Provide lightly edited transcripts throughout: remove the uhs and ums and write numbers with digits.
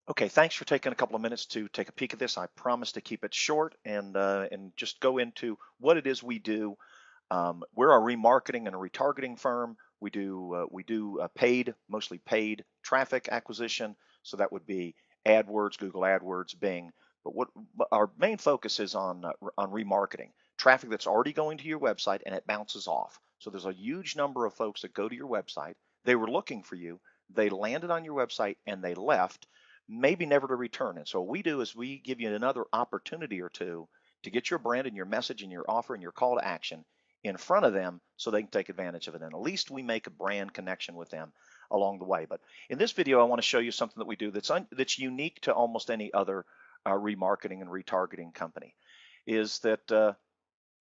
Okay, thanks for taking a couple of minutes to take a peek at this. I promise to keep it short and just go into what it is we do. We're a remarketing and a retargeting firm. We do paid, mostly paid traffic acquisition. So that would be AdWords, Google AdWords, Bing. But our main focus is on remarketing traffic that's already going to your website and it bounces off. So there's a huge number of folks that go to your website. They were looking for you. They landed on your website and they left, maybe never to return. And so what we do is we give you another opportunity or two to get your brand and your message and your offer and your call to action in front of them so they can take advantage of it. And at least we make a brand connection with them along the way. But in this video, I want to show you something that we do that's unique to almost any other remarketing and retargeting company. Is that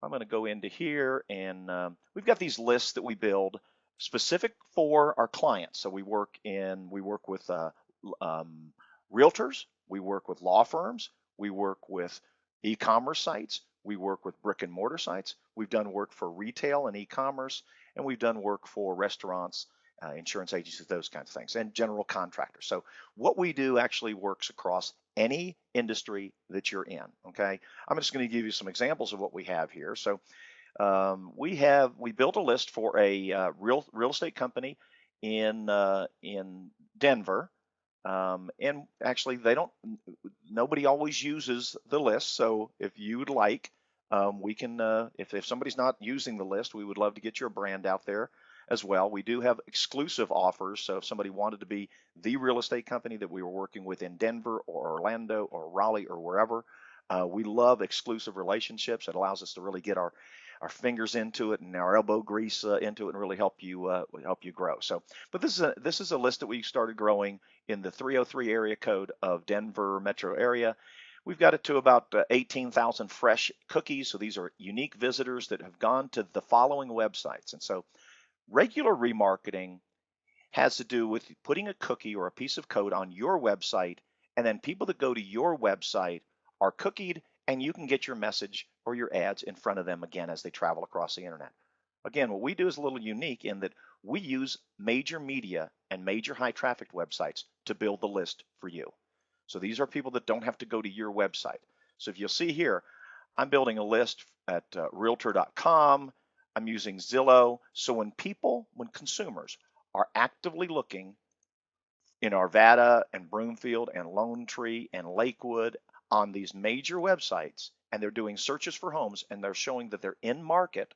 I'm going to go into here and we've got these lists that we build specific for our clients. So we work with realtors, we work with law firms, we work with e-commerce sites, we work with brick and mortar sites, we've done work for retail and e-commerce, and we've done work for restaurants, insurance agencies, those kinds of things, and general contractors. So what we do actually works across any industry that you're in. Okay, I'm just going to give you some examples of what we have here. So we built a list for a real estate company in Denver. And actually, nobody always uses the list. So if you would like, we can, if somebody's not using the list, we would love to get your brand out there as well. We do have exclusive offers. So if somebody wanted to be the real estate company that we were working with in Denver or Orlando or Raleigh or wherever, we love exclusive relationships. It allows us to really get our fingers into it and our elbow grease into it and really help you grow. So, but this is a list that we started growing in the 303 area code of Denver metro area. We've got it to about 18,000 fresh cookies. So these are unique visitors that have gone to the following websites. And so regular remarketing has to do with putting a cookie or a piece of code on your website, and then people that go to your website are cookied, and you can get your message or your ads in front of them again as they travel across the internet. Again, what we do is a little unique in that we use major media and major high traffic websites to build the list for you. So these are people that don't have to go to your website. So if you'll see here, I'm building a list at realtor.com. I'm using Zillow. So when consumers are actively looking in Arvada and Broomfield and Lone Tree and Lakewood on these major websites, and they're doing searches for homes and they're showing that they're in market,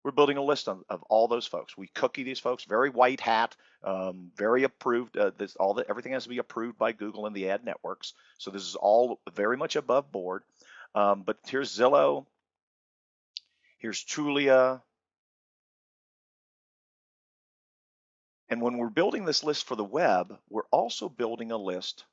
we're building a list of all those folks. We cookie these folks, very white hat, very approved. Everything has to be approved by Google and the ad networks. So this is all very much above board. But here's Zillow, here's Trulia. And when we're building this list for the web, we're also building a list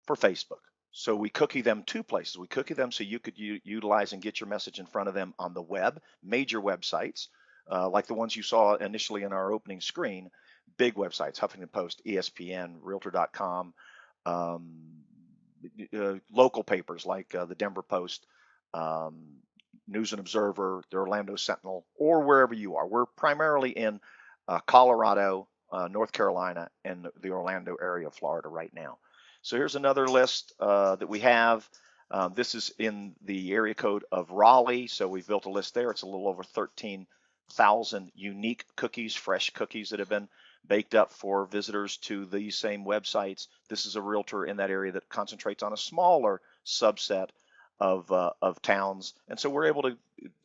for Facebook. So we cookie them two places. We cookie them so you could utilize and get your message in front of them on the web, major websites, like the ones you saw initially in our opening screen, big websites, Huffington Post, ESPN, Realtor.com, local papers like the Denver Post, News and Observer, the Orlando Sentinel, or wherever you are. We're primarily in Colorado, North Carolina, and the Orlando area of Florida right now. So here's another list that we have. This is in the area code of Raleigh. So we've built a list there. It's a little over 13,000 unique cookies, fresh cookies that have been baked up for visitors to these same websites. This is a realtor in that area that concentrates on a smaller subset of towns. And so we're able to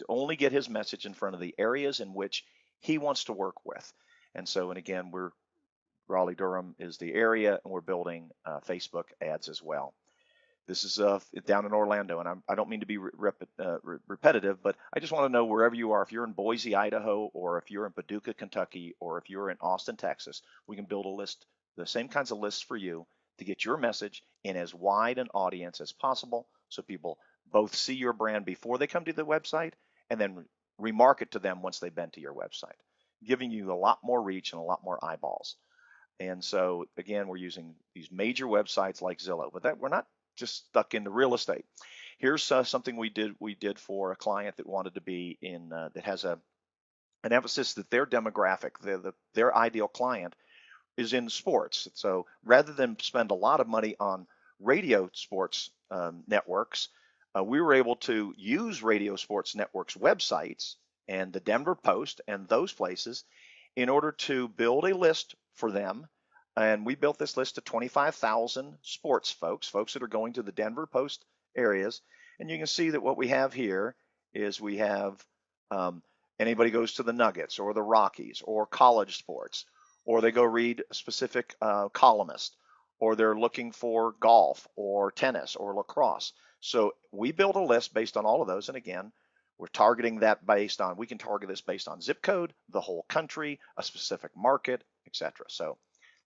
only get his message in front of the areas in which he wants to work with. And so, and again, Raleigh-Durham is the area, and we're building Facebook ads as well. This is down in Orlando, and I don't mean to be repetitive, but I just want to know wherever you are, if you're in Boise, Idaho, or if you're in Paducah, Kentucky, or if you're in Austin, Texas, we can build a list, the same kinds of lists for you to get your message in as wide an audience as possible so people both see your brand before they come to the website and then remarket to them once they've been to your website, giving you a lot more reach and a lot more eyeballs. And so again, we're using these major websites like Zillow, but that we're not just stuck into real estate. Here's something we did for a client that wanted to be in that has an emphasis that their demographic, their ideal client, is in sports. So rather than spend a lot of money on radio sports networks, we were able to use radio sports networks websites and the Denver Post and those places in order to build a list for them. And we built this list of 25,000 sports folks that are going to the Denver Post areas. And you can see that what we have here is we have anybody goes to the Nuggets or the Rockies or college sports, or they go read a specific columnist, or they're looking for golf or tennis or lacrosse. So we build a list based on all of those. And again, we're targeting that based on, we can target this based on zip code, the whole country, a specific market, etc. So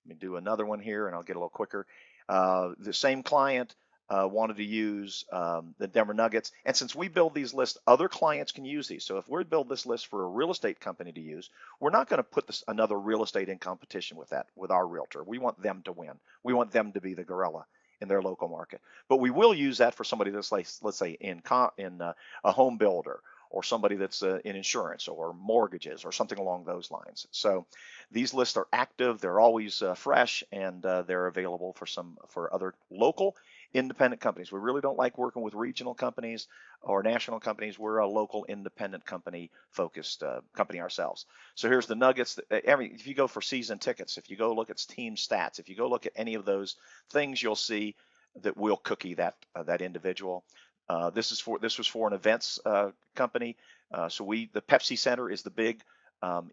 let me do another one here and I'll get a little quicker. The same client wanted to use the Denver Nuggets. And since we build these lists, other clients can use these. So if we build this list for a real estate company to use, we're not going to put another real estate in competition with that, with our realtor. We want them to win. We want them to be the gorilla in their local market. But we will use that for somebody that's like, let's say in a home builder, or somebody that's in insurance or mortgages or something along those lines. So these lists are active, they're always fresh, and they're available for other local independent companies. We really don't like working with regional companies or national companies. We're a local independent company focused company ourselves. So here's the Nuggets. If you go for season tickets, if you go look at team stats, if you go look at any of those things, you'll see that we'll cookie that individual. This was for an events company. So the Pepsi Center is the big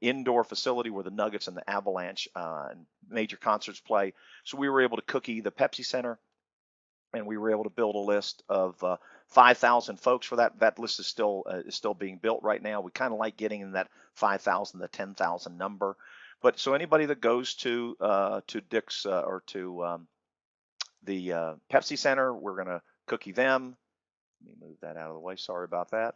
indoor facility where the Nuggets and the Avalanche and major concerts play. So we were able to cookie the Pepsi Center, and we were able to build a list of 5,000 folks for that. That list is still being built right now. We kind of like getting in that 5,000 to 10,000 number. But so anybody that goes to Dick's or to the Pepsi Center, we're going to cookie them. Let me move that out of the way. Sorry about that.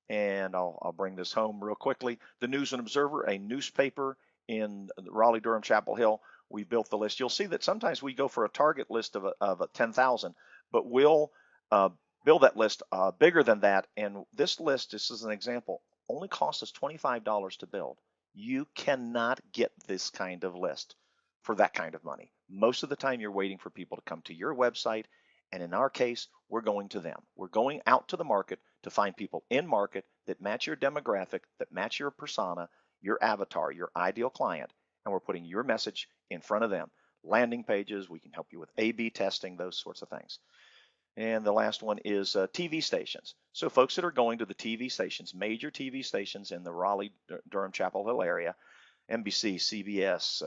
And I'll bring this home real quickly. The News and Observer, a newspaper in Raleigh, Durham, Chapel Hill. We built the list. You'll see that sometimes we go for a target list of 10,000, but we'll build that list bigger than that. And this list, this is an example, only costs us $25 to build. You cannot get this kind of list for that kind of money. Most of the time, you're waiting for people to come to your website. And in our case, we're going to them. We're going out to the market to find people in market that match your demographic, that match your persona, your avatar, your ideal client, and we're putting your message in front of them. Landing pages, we can help you with A/B testing, those sorts of things. And the last one is TV stations. So folks that are going to the TV stations, major TV stations in the Raleigh, Durham, Chapel Hill area, NBC, CBS,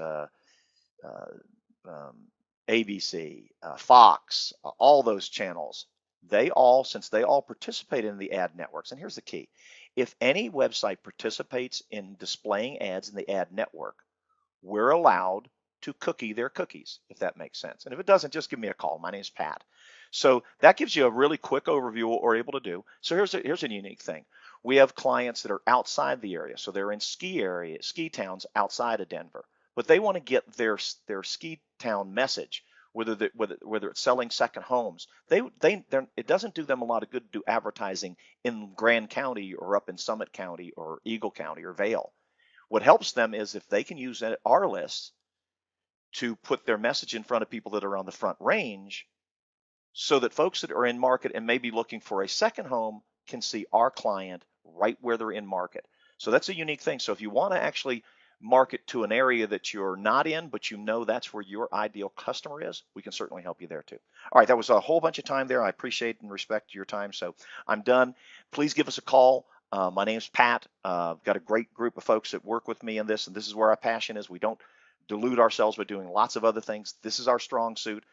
ABC, Fox, all those channels, since they all participate in the ad networks, and here's the key, if any website participates in displaying ads in the ad network, we're allowed to cookie their cookies, if that makes sense. And if it doesn't, just give me a call. My name's Pat. So that gives you a really quick overview of what we're able to do. So here's a unique thing. We have clients that are outside the area, so they're in ski towns outside of Denver, but they want to get their ski town message, whether it's selling second homes. It doesn't do them a lot of good to do advertising in Grand County or up in Summit County or Eagle County or Vail. What helps them is if they can use our list to put their message in front of people that are on the Front Range, so that folks that are in market and maybe looking for a second home can see our client right where they're in market. So that's a unique thing. So if you want to actually market to an area that you're not in, but you know that's where your ideal customer is, we can certainly help you there too. All right, that was a whole bunch of time there. I appreciate and respect your time. So I'm done. Please give us a call. My name's Pat. I've got a great group of folks that work with me in this, and this is where our passion is. We don't dilute ourselves by doing lots of other things. This is our strong suit.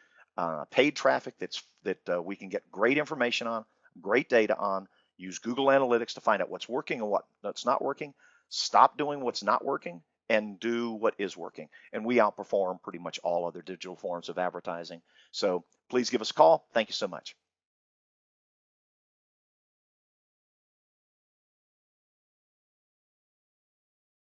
Paid traffic that we can get great information on, great data on. Use Google Analytics to find out what's working and what's not working. Stop doing what's not working and do what is working. And we outperform pretty much all other digital forms of advertising. So please give us a call. Thank you so much.